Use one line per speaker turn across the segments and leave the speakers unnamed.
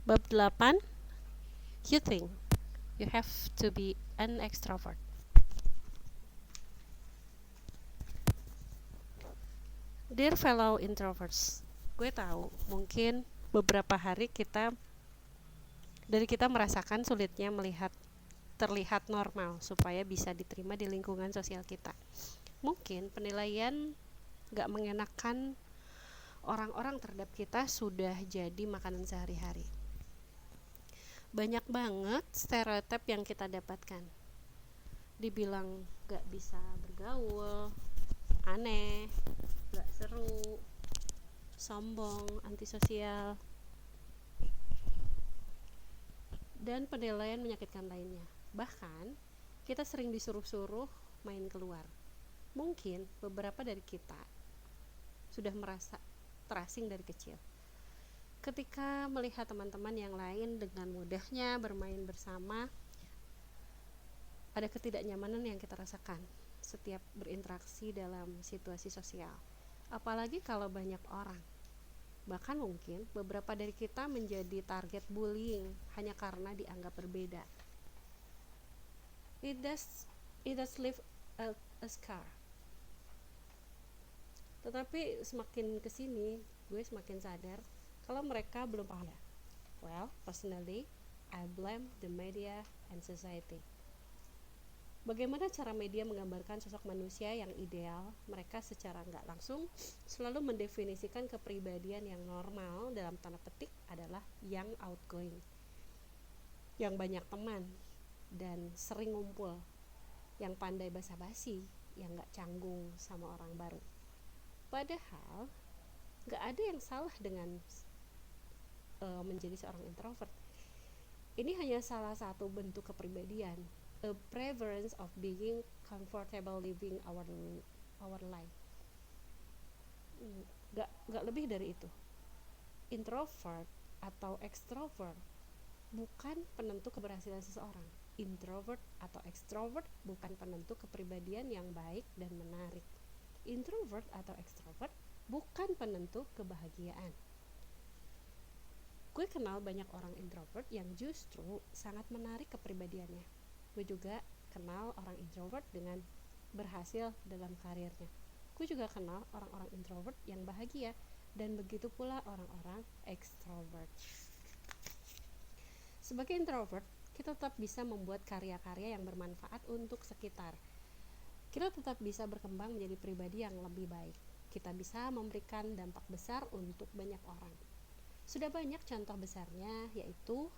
Bab 8. You think you have to be an extrovert. Dear fellow introverts, gue tahu mungkin beberapa hari kita merasakan sulitnya terlihat normal supaya bisa diterima di lingkungan sosial kita. Mungkin penilaian gak mengenakan orang-orang terhadap kita sudah jadi makanan sehari-hari. Banyak banget stereotip yang kita dapatkan. Dibilang gak bisa bergaul, aneh, gak seru, sombong, antisosial, dan penilaian menyakitkan lainnya. Bahkan, kita sering disuruh-suruh main keluar. Mungkin beberapa dari kita sudah merasa terasing dari kecil. Ketika melihat teman-teman yang lain dengan mudahnya bermain bersama, ada ketidaknyamanan yang kita rasakan setiap berinteraksi dalam situasi sosial. Apalagi kalau banyak orang. Bahkan mungkin beberapa dari kita menjadi target bullying hanya karena dianggap berbeda. It does leave a scar. Tetapi semakin kesini, gue semakin sadar kalau mereka belum paham. Well, personally, I blame the media and society. Bagaimana cara media menggambarkan sosok manusia yang ideal? Mereka secara nggak langsung selalu mendefinisikan kepribadian yang normal dalam tanda petik adalah yang outgoing, yang banyak teman dan sering ngumpul, yang pandai basa-basi, yang nggak canggung sama orang baru. Padahal nggak ada yang salah dengan menjadi seorang introvert. Ini hanya salah satu bentuk kepribadian, a preference of being comfortable living our life. Gak lebih dari itu. Introvert atau extrovert bukan penentu keberhasilan seseorang. Introvert atau extrovert bukan penentu kepribadian yang baik dan menarik. Introvert atau extrovert bukan penentu kebahagiaan. Gue kenal banyak orang introvert yang justru sangat menarik kepribadiannya. Gue juga kenal orang introvert dengan berhasil dalam karirnya. Gue juga kenal orang-orang introvert yang bahagia, dan begitu pula orang-orang extrovert. Sebagai introvert, kita tetap bisa membuat karya-karya yang bermanfaat untuk sekitar. Kita tetap bisa berkembang menjadi pribadi yang lebih baik. Kita bisa memberikan dampak besar untuk banyak orang. Sudah banyak contoh besarnya, yaitu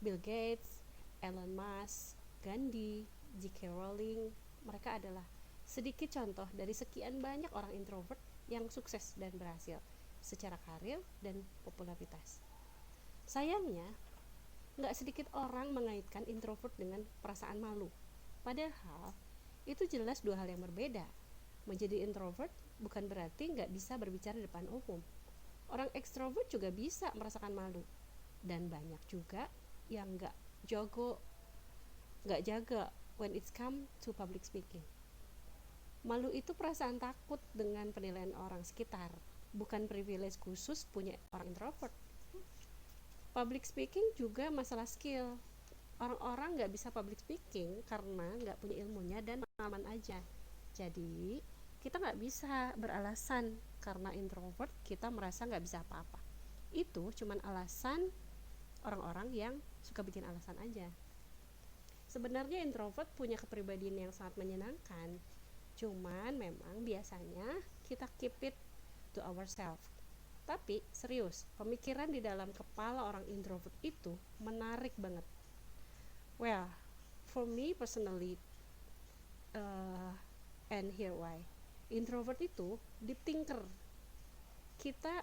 Bill Gates, Elon Musk, Gandhi, J.K. Rowling. Mereka adalah sedikit contoh dari sekian banyak orang introvert yang sukses dan berhasil secara karir dan popularitas. Sayangnya, nggak sedikit orang mengaitkan introvert dengan perasaan malu. Padahal, itu jelas dua hal yang berbeda. Menjadi introvert bukan berarti nggak bisa berbicara di depan umum. Orang ekstrovert juga bisa merasakan malu, dan banyak juga yang nggak jaga when it's come to public speaking. Malu itu perasaan takut dengan penilaian orang sekitar, bukan privilege khusus punya orang introvert. Public speaking juga masalah skill. Orang-orang nggak bisa public speaking karena nggak punya ilmunya dan pengalaman aja. Jadi kita nggak bisa beralasan karena introvert kita merasa nggak bisa apa-apa. Itu cuman alasan orang-orang yang suka bikin alasan aja. Sebenarnya introvert punya kepribadian yang sangat menyenangkan, cuman memang biasanya kita keep it to ourselves. Tapi serius, pemikiran di dalam kepala orang introvert itu menarik banget. Well, for me personally, and here why. Introvert itu deep thinker. Kita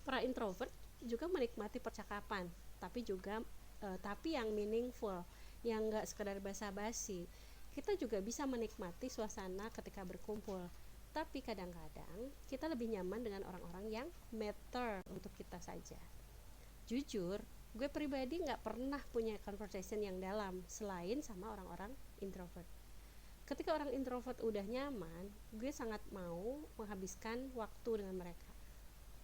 para introvert juga menikmati percakapan, tapi yang meaningful, yang nggak sekedar basa-basi. Kita juga bisa menikmati suasana ketika berkumpul, tapi kadang-kadang kita lebih nyaman dengan orang-orang yang matter untuk kita saja. Jujur, gue pribadi nggak pernah punya conversation yang dalam selain sama orang-orang introvert. Ketika orang introvert udah nyaman, gue sangat mau menghabiskan waktu dengan mereka.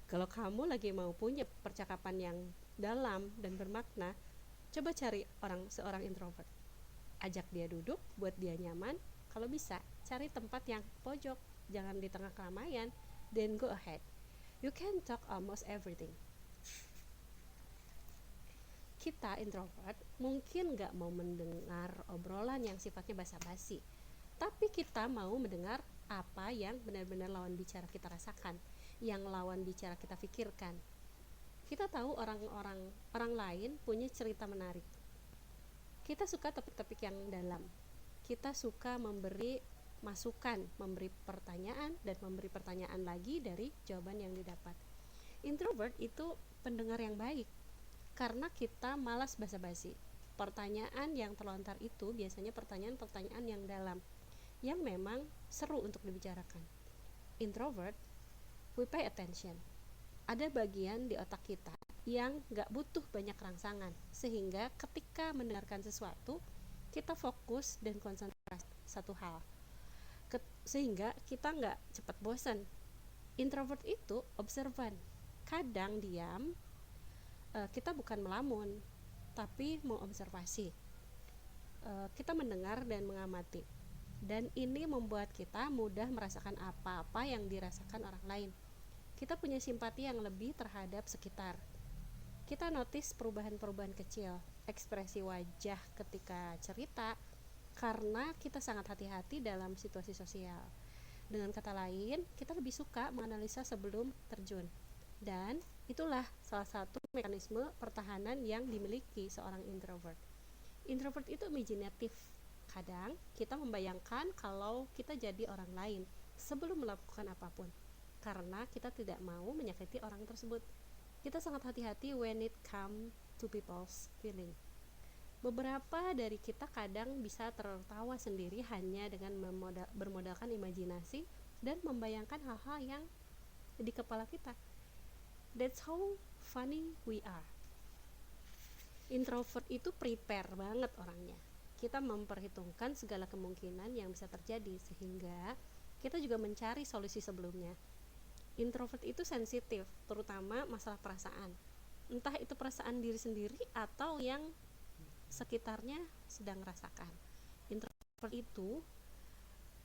Kalau kamu lagi mau punya percakapan yang dalam dan bermakna, coba cari seorang introvert. Ajak dia duduk, buat dia nyaman. Kalau bisa, cari tempat yang pojok, jangan di tengah keramaian. Then go ahead. You can talk almost everything. Kita introvert mungkin gak mau mendengar obrolan yang sifatnya basa-basi, tapi kita mau mendengar apa yang benar-benar lawan bicara kita rasakan, yang lawan bicara kita pikirkan. Kita tahu orang lain punya cerita menarik. Kita suka topik-topik yang dalam. Kita suka memberi masukan, memberi pertanyaan, dan memberi pertanyaan lagi dari jawaban yang didapat. Introvert itu pendengar yang baik, karena kita malas basa-basi. Pertanyaan yang terlontar itu biasanya pertanyaan-pertanyaan yang dalam, yang memang seru untuk dibicarakan. Introvert, we pay attention. Ada bagian di otak kita yang gak butuh banyak rangsangan, sehingga ketika mendengarkan sesuatu, kita fokus dan konsentrasi satu hal, sehingga kita gak cepat bosan. Introvert itu observan, kadang diam. Kita bukan melamun, tapi mengobservasi. Kita mendengar dan mengamati, dan ini membuat kita mudah merasakan apa-apa yang dirasakan orang lain. Kita punya simpati yang lebih terhadap sekitar. Kita notice perubahan-perubahan kecil, ekspresi wajah ketika cerita, karena kita sangat hati-hati dalam situasi sosial. Dengan kata lain, kita lebih suka menganalisa sebelum terjun. Dan itulah salah satu mekanisme pertahanan yang dimiliki seorang introvert. Introvert itu imaginatif. Kadang kita membayangkan kalau kita jadi orang lain sebelum melakukan apapun, karena kita tidak mau menyakiti orang tersebut. Kita sangat hati-hati when it comes to people's feeling. Beberapa dari kita kadang bisa tertawa sendiri hanya dengan bermodalkan imajinasi dan membayangkan hal-hal yang di kepala kita. That's how funny we are. Introvert itu prepare banget orangnya. Kita memperhitungkan segala kemungkinan yang bisa terjadi, sehingga kita juga mencari solusi sebelumnya. Introvert itu sensitif, terutama masalah perasaan. Entah itu perasaan diri sendiri atau yang sekitarnya sedang rasakan. Introvert itu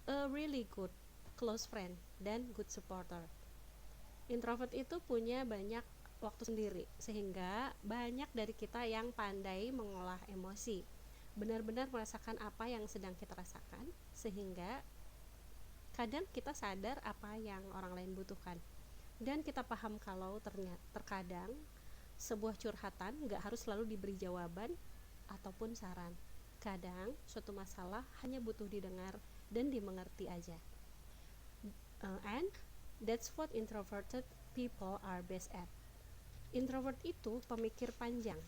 a really good close friend dan good supporter. Introvert itu punya banyak waktu sendiri, sehingga banyak dari kita yang pandai mengolah emosi, benar-benar merasakan apa yang sedang kita rasakan, sehingga kadang kita sadar apa yang orang lain butuhkan, dan kita paham kalau terkadang sebuah curhatan gak harus selalu diberi jawaban ataupun saran. Kadang suatu masalah hanya butuh didengar dan dimengerti aja. And that's what introverted people are best at. Introvert itu pemikir panjang.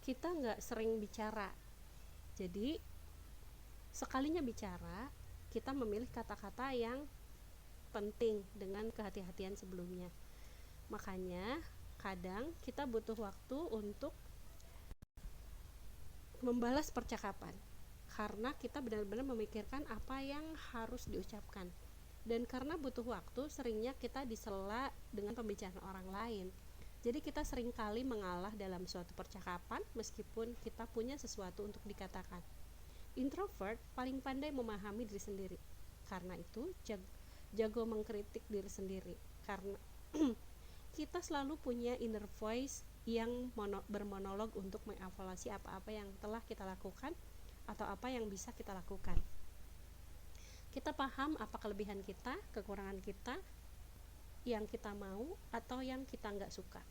Kita gak sering bicara, jadi sekalinya bicara, kita memilih kata-kata yang penting dengan kehati-hatian sebelumnya. Makanya kadang kita butuh waktu untuk membalas percakapan, karena kita benar-benar memikirkan apa yang harus diucapkan. Dan karena butuh waktu, seringnya kita disela dengan pembicaraan orang lain. Jadi kita seringkali mengalah dalam suatu percakapan meskipun kita punya sesuatu untuk dikatakan. Introvert paling pandai memahami diri sendiri. Karena itu jago mengkritik diri sendiri. Karena kita selalu punya inner voice yang bermonolog untuk mengevaluasi apa-apa yang telah kita lakukan atau apa yang bisa kita lakukan. Kita paham apa kelebihan kita, kekurangan kita, yang kita mau atau yang kita nggak suka,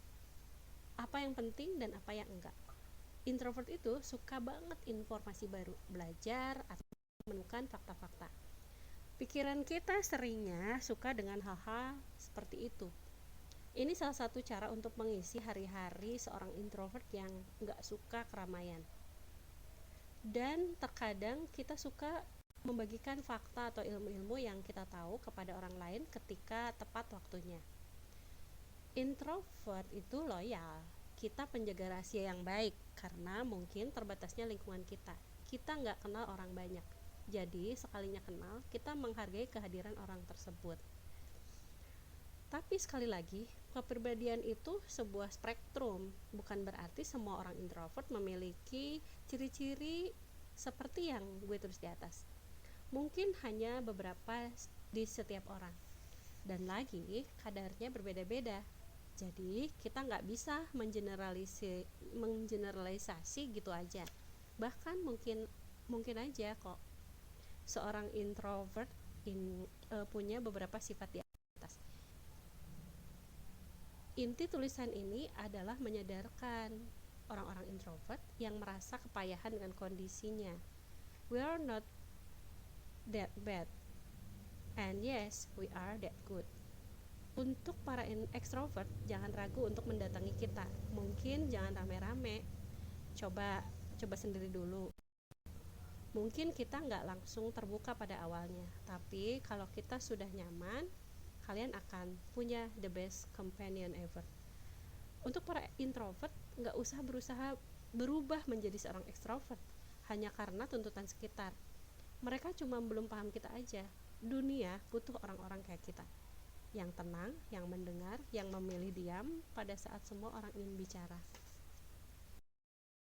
apa yang penting dan apa yang enggak. Introvert itu suka banget informasi baru, belajar atau menemukan fakta-fakta. Pikiran kita seringnya suka dengan hal-hal seperti itu. Ini salah satu cara untuk mengisi hari-hari seorang introvert yang nggak suka keramaian. Dan terkadang kita suka membagikan fakta atau ilmu-ilmu yang kita tahu kepada orang lain ketika tepat waktunya. Introvert itu loyal. Kita penjaga rahasia yang baik karena mungkin terbatasnya lingkungan kita. Kita nggak kenal orang banyak. Jadi sekalinya kenal, kita menghargai kehadiran orang tersebut. Tapi sekali lagi, kepribadian itu sebuah spektrum, bukan berarti semua orang introvert memiliki ciri-ciri seperti yang gue tulis di atas. Mungkin hanya beberapa di setiap orang, dan lagi kadarnya berbeda-beda. Jadi kita nggak bisa mengeneralisasi gitu aja. Bahkan mungkin aja kok seorang introvert punya beberapa sifat di atas. Inti tulisan ini adalah menyadarkan orang-orang introvert yang merasa kepayahan dengan kondisinya. We are not that bad, and yes, we are that good. Untuk para extrovert, jangan ragu untuk mendatangi kita. Mungkin jangan rame-rame, coba sendiri dulu. Mungkin kita nggak langsung terbuka pada awalnya, tapi kalau kita sudah nyaman, kalian akan punya the best companion ever. Untuk para introvert, nggak usah berusaha berubah menjadi seorang extrovert hanya karena tuntutan sekitar. Mereka cuma belum paham kita aja. Dunia butuh orang-orang kayak kita, yang tenang, yang mendengar, yang memilih diam pada saat semua orang ingin bicara.